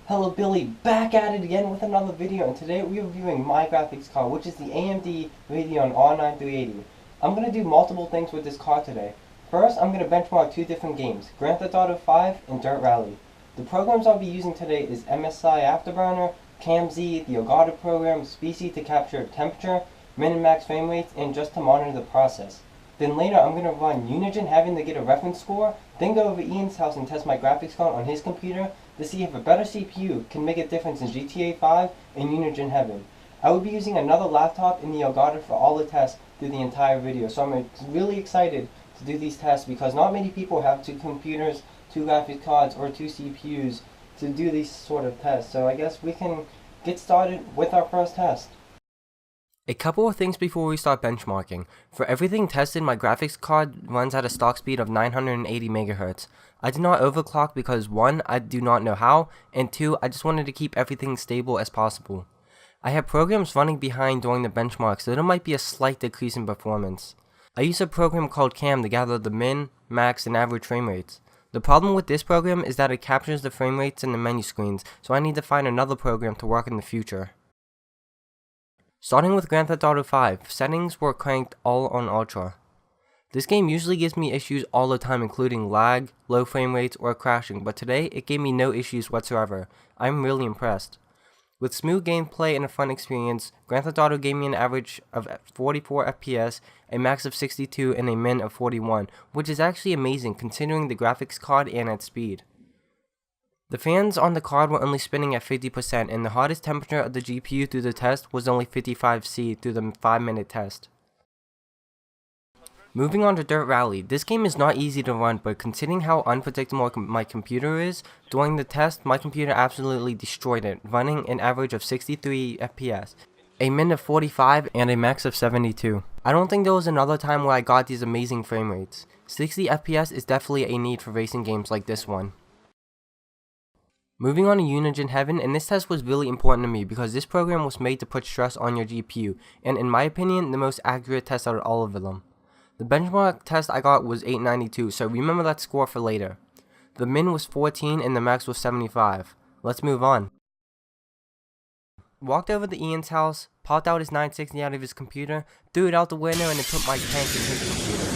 Hello Billy, back at it again with another video, and today we're reviewing my graphics card, which is the AMD Radeon R9 380. I'm going to do multiple things with this card today. First, I'm going to benchmark two different games, Grand Theft Auto 5 and Dirt Rally. The programs I'll be using today is MSI Afterburner, CamZ, the Elgato program, Species to capture temperature, min and max frame rates, and just to monitor the process. Then later I'm going to run Unigine having to get a reference score, then go over Ian's house and test my graphics card on his computer to see if a better CPU can make a difference in GTA 5 and Unigine Heaven. I will be using another laptop in the Elgato for all the tests through the entire video, so I'm really excited to do these tests because not many people have two computers, two graphics cards, or two CPUs to do these sort of tests. So I guess we can get started with our first test. A couple of things before we start benchmarking. For everything tested, my graphics card runs at a stock speed of 980 MHz. I did not overclock because 1, I do not know how, and 2, I just wanted to keep everything stable as possible. I have programs running behind during the benchmark, so there might be a slight decrease in performance. I use a program called Cam to gather the min, max, and average frame rates. The problem with this program is that it captures the frame rates in the menu screens, so I need to find another program to work in the future. Starting with Grand Theft Auto 5, settings were cranked all on Ultra. This game usually gives me issues all the time, including lag, low frame rates, or crashing, but today it gave me no issues whatsoever. I'm really impressed. With smooth gameplay and a fun experience, Grand Theft Auto gave me an average of 44 FPS, a max of 62, and a min of 41, which is actually amazing considering the graphics card and its speed. The fans on the card were only spinning at 50%, and the hottest temperature of the GPU through the test was only 55°C through the 5-minute test. Moving on to Dirt Rally, this game is not easy to run, but considering how unpredictable my computer is, during the test my computer absolutely destroyed it, running an average of 63 FPS, a min of 45, and a max of 72. I don't think there was another time where I got these amazing frame rates. 60 FPS is definitely a need for racing games like this one. Moving on to Unigine Heaven, and this test was really important to me because this program was made to put stress on your GPU, and in my opinion, the most accurate test out of all of them. The benchmark test I got was 892, so remember that score for later. The min was 14 and the max was 75. Let's move on. Walked over to Ian's house, popped out his 960 out of his computer, threw it out the window, and it put my tank in his computer.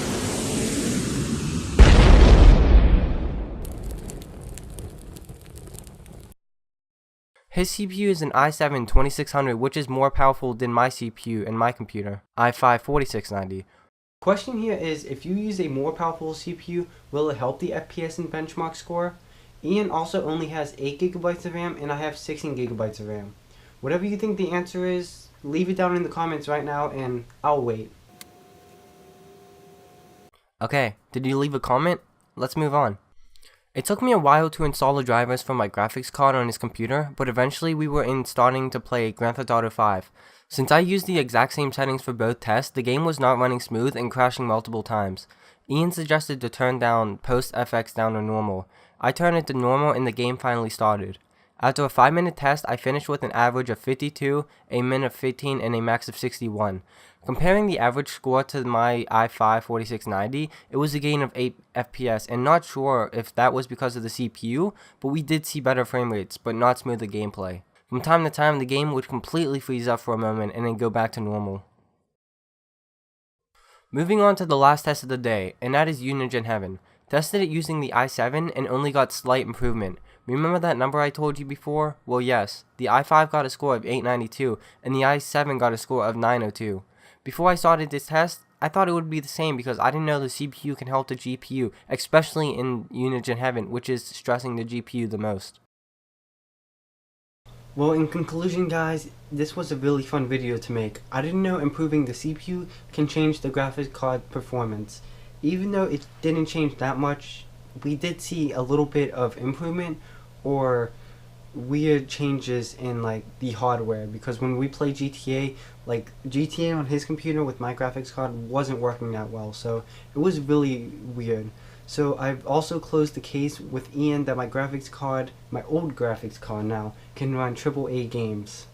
His CPU is an i7 2600, which is more powerful than my CPU and my computer, i5 4690. Question here is, if you use a more powerful CPU, will it help the FPS and benchmark score? Ian also only has 8GB of RAM and I have 16GB of RAM. Whatever you think the answer is, leave it down in the comments right now and I'll wait. Okay, did you leave a comment? Let's move on. It took me a while to install the drivers for my graphics card on his computer, but eventually we were starting to play Grand Theft Auto 5. Since I used the exact same settings for both tests, the game was not running smooth and crashing multiple times. Ian suggested to turn down post-FX down to normal. I turned it to normal and the game finally started. After a 5-minute test, I finished with an average of 52, a min of 15, and a max of 61. Comparing the average score to my i5 4690, it was a gain of 8 FPS, and not sure if that was because of the CPU, but we did see better frame rates, but not smoother gameplay. From time to time, the game would completely freeze up for a moment and then go back to normal. Moving on to the last test of the day, and that is Unigine Heaven. Tested it using the i7 and only got slight improvement. Remember that number I told you before? Well, yes, the i5 got a score of 892 and the i7 got a score of 902. Before I started this test, I thought it would be the same because I didn't know the CPU can help the GPU, especially in Unigine Heaven, which is stressing the GPU the most. Well, in conclusion guys, this was a really fun video to make. I didn't know improving the CPU can change the graphics card performance. Even though it didn't change that much, we did see a little bit of improvement or weird changes in like the hardware, because when we play GTA, like GTA on his computer with my graphics card wasn't working that well, so it was really weird. So I've also closed the case with Ian that my graphics card, my old graphics card now, can run AAA games.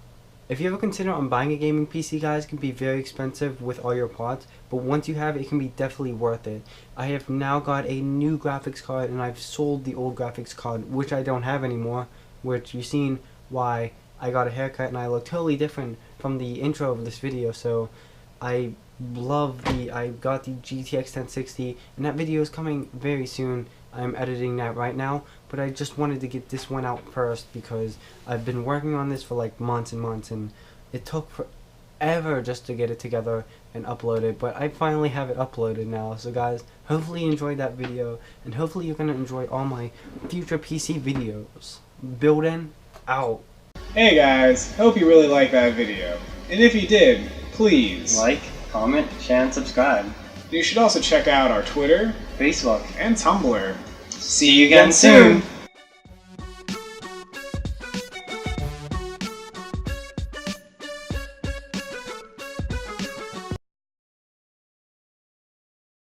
If you ever consider on buying a gaming PC, guys, it can be very expensive with all your parts, but once you have it, it can be definitely worth it. I have now got a new graphics card and I've sold the old graphics card, which I don't have anymore, which you've seen why I got a haircut and I look totally different from the intro of this video. So I got the GTX 1060, and that video is coming very soon. I'm editing that right now, but I just wanted to get this one out first because I've been working on this for like months and months, and it took forever just to get it together and upload it, but I finally have it uploaded now. So guys, hopefully you enjoyed that video, and hopefully you're gonna enjoy all my future PC videos. Building out. Hey guys, hope you really liked that video. And if you did, please Like, comment, share, and subscribe. You should also check out our Twitter, Facebook. and Tumblr. See you again soon!